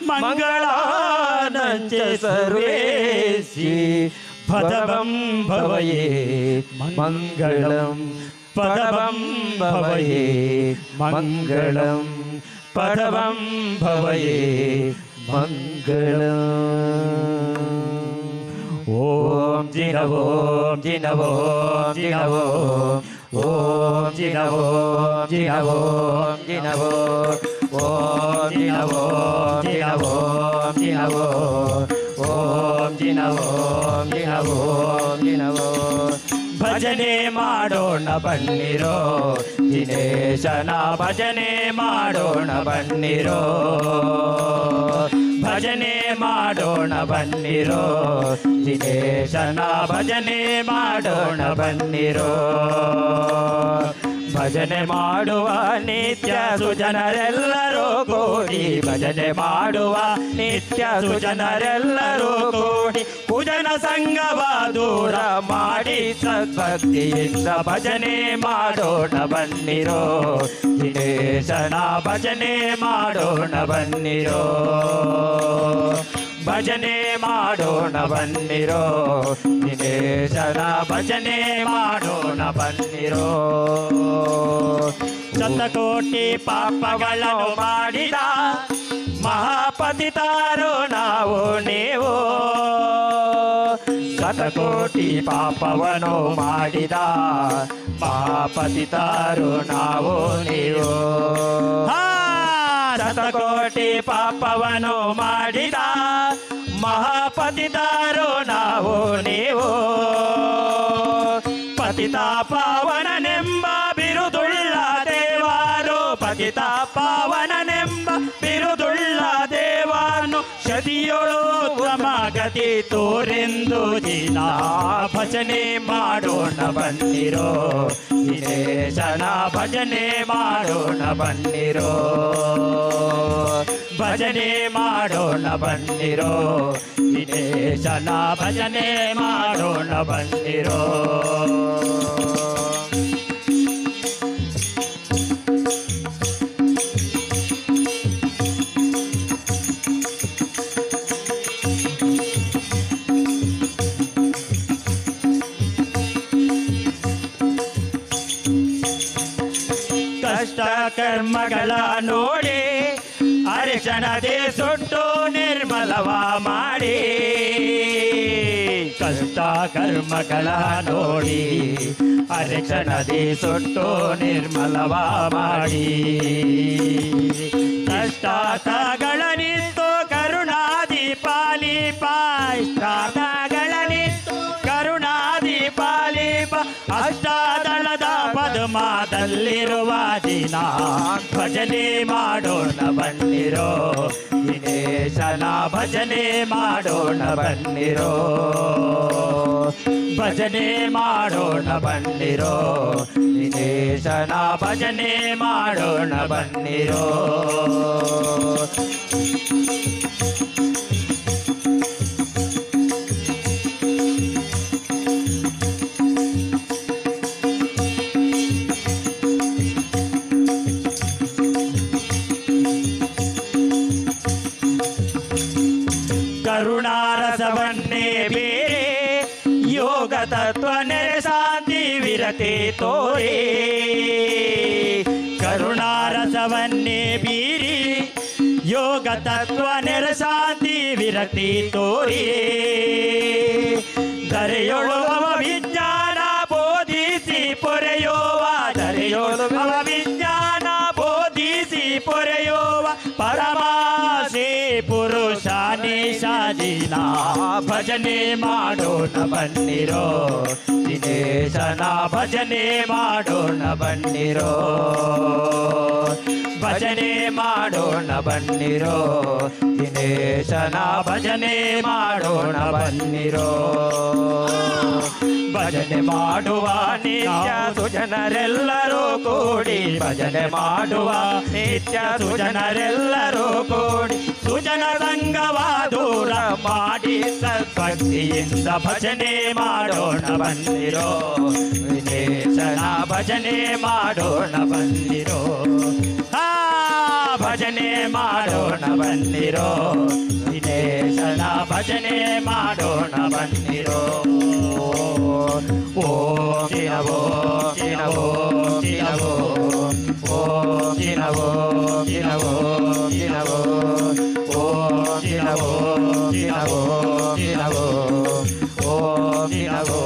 ಮಂಗಳಾನಂಚ ಸರ್ವೇಸಿ ಪದವಂ ಭವಯೇ ಮಂಗಳಂ ಪದವಂ ಭವಯೇ ಮಂಗಳಂ ಪದವಂ ಭವಯೇ ಮಂಗಳಂ. ಓಂ ಜಿನವೋ ಜಿನವೋ ಜಿನವೋ ಓಂ ಜಿನವೋ ಜಿನವೋ ಜಿನವೋ ಓಂ ಜಿನವೋ ಜಿನವೋ ಜಿನವೋ ಓಂ ಜಿನವೋ ಜಿನವೋ ಜಿನವೋ. ಭಜನೆ ಮಾಡೋಣ ಬನ್ನಿರೋ ದಿನೇಶನ ಭಜನೆ ಮಾಡೋಣ ಬನ್ನಿರೋ ಭಜನೆ ಮಾಡೋಣ ಬನ್ನಿರೋ ದಿನೇಶನ ಭಜನೆ ಮಾಡೋಣ ಬನ್ನಿರೋ. ಭಜನೆ ಮಾಡುವ ನಿತ್ಯ ಸುಜನರೆಲ್ಲರೂ ಕೂಡಿ ಭಜನೆ ಮಾಡುವ ನಿತ್ಯ ಸುಜನರೆಲ್ಲರೂ ಕೂಡಿ ಕುಜನ ಸಂಗವ ದೂರ ಮಾಡಿ ಸದ್ಭಕ್ತಿಯಿಂದ ಭಜನೆ ಮಾಡೋಣ ಬನ್ನಿರೋ ದಿನೇಶನ ಭಜನೆ ಮಾಡೋಣ ಬನ್ನಿರೋ ಭಜನೆ ಮಾಡೋಣ ಬನ್ನಿರೋ ದಿನೇಶನ ಭಜನೆ ಮಾಡೋಣ ಬನ್ನಿರೋ. ಶತಕೋಟಿ ಪಾಪಗಳನ್ನು ಮಾಡಿದ ಮಹಾಪತಿತಾರೋ ನಾವು ನೀವು ಶತಕೋಟಿ ಪಾಪವನ್ನು ಮಾಡಿದ ಮಹಾಪತಿತಾರೋ ನಾವು ನೀವು ಶತಕೋಟಿ ಪಾಪವನ್ನು ಮಾಡಿದ ಮಹಾಪತಿತಾರೋ ನಾವು ನೀವು ಪತಿತ ಪಾವನನೆಂಬ ಬಿರುದುಳ್ಳ ದೇವಾರು ಪತಿತ ಪಾವನನೆಂಬ ಬಿರುದುಳ್ಳ ದೇವಾನು ಶತಿಯೊಳು ಗತಿ ತೋರೆಂದು ದಿನ ಭಜನೆ ಮಾಡೋಣ ಬನ್ನಿರೋ ದಿನೇಶನ ಭಜನೆ ಮಾಡೋಣ ಬನ್ನಿರೋ ಭಜನೆ ಮಾಡೋಣ ಬನ್ನಿರೋ ದಿನೇಶನ ಭಜನೆ ಮಾಡೋಣ ಬನ್ನಿರೋ. ಕಷ್ಟ ಕರ್ಮಗಳ ನೋಡಿ ಅರಿಶಣದೆ ಸುಟ್ಟು ನಿರ್ಮಲವ ಮಾಡಿ ಕಷ್ಟ ಕರ್ಮಗಳ ನೋಡಿ ಅರಿಶಣದೆ ಸುಟ್ಟು ನಿರ್ಮಲವ ಮಾಡಿ ಕಷ್ಟಾರ್ಥಗಳನಿತ್ತು ಕರುಣಾದಿ ಪಾಲಿಪ ಇಷ್ಟಾರ್ಥಗಳನಿತ್ತು ಕರುಣಾದಿ ಪಾಲಿಪ ಅಷ್ಟಾದಳದ ಪದ್ಮದಲ್ಲಿರುವ ದಿನ ಭಜನೆ ಮಾಡೋಣ ಬನ್ನಿರೋ ದಿನೇಶನ ಭಜನೆ ಮಾಡೋಣ ಬನ್ನಿರೋ ಭಜನೆ ಮಾಡೋಣ ಬನ್ನಿರೋ ದಿನೇಶನ ಭಜನೆ ಮಾಡೋಣ ಬನ್ನಿರೋ. ಕರುಣಾರಸವನ್ನೇ ಬೇರೆ ಯೋಗ ತತ್ವ ನೆರೆ ಶಾಂತಿ ವಿರತೆ ತೋರೆ ಕರುಣಾರಸವನ್ನೇ ಬೀರಿ ಯೋಗ ತತ್ವ ನೆರೆ ಶಾಂತಿ ವಿರತಿ ತೋರಿ ಧರೆಯೊಳುವ ವಿಜ್ಞಾನ ಬೋಧಿಸಿ ಪೊರೆಯೋವ ಧರೆಯೊಳುವ ವಿಜ್ಞಾನ ಬೋಧಿಸಿ ಪೊರೆಯೋವ ಪರಮಾಸೆ ಪುರುಷ ನಿಶಾದಿನ ಭಜನೆ ಮಾಡೋಣ ಬನ್ನಿರೋ ದಿನೇಶನ ಭಜನೆ ಮಾಡೋಣ ಬನ್ನಿರೋ ಭಜನೆ ಮಾಡೋಣ ಬನ್ನಿರೋ ದಿನೇಶನ ಭಜನೆ ಮಾಡೋಣ ಬನ್ನಿರೋ. ಭಜನೆ ಮಾಡುವ ನಿತ್ಯ ಸುಜನರೆಲ್ಲರೂ ಕೂಡಿ ಭಜನೆ ಮಾಡುವ ನಿತ್ಯ ಸುಜನರೆಲ್ಲರೂ ಕೂಡಿ ಸುಜನ ಸಂಗವ ದೂರ ಮಾಡಿ ಸದ್ಭಕ್ತಿಯಿಂದ ಭಜನೆ ಮಾಡೋಣ ಬನ್ನಿರೋ ದಿನೇಶನ ಭಜನೆ ಮಾಡೋಣ ಬನ್ನಿರೋ ಭಜನೆ ಮಾಡೋಣ ಬನ್ನಿರೋ ವಿಠೇಶನ ಭಜನೆ ಮಾಡೋಣ ಬನ್ನಿರೋ ಓಂ ಜಿನವೋ ಜಿನವೋ ಜಿನವೋ ಓಂ ಜಿನವೋ ಜಿನವೋ ಜಿನವೋ ಓಂ ಜಿನವೋ ಜಿನವೋ ಜಿನವೋ ಓಂ ಜಿನವೋ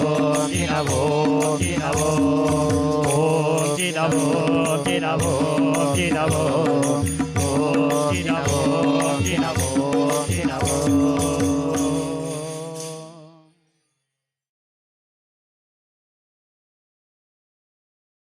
ಜಿನವೋ ಜಿನವೋ ಓಂ ಜಿನವೋ ಜಿನವೋ ಜಿನವೋ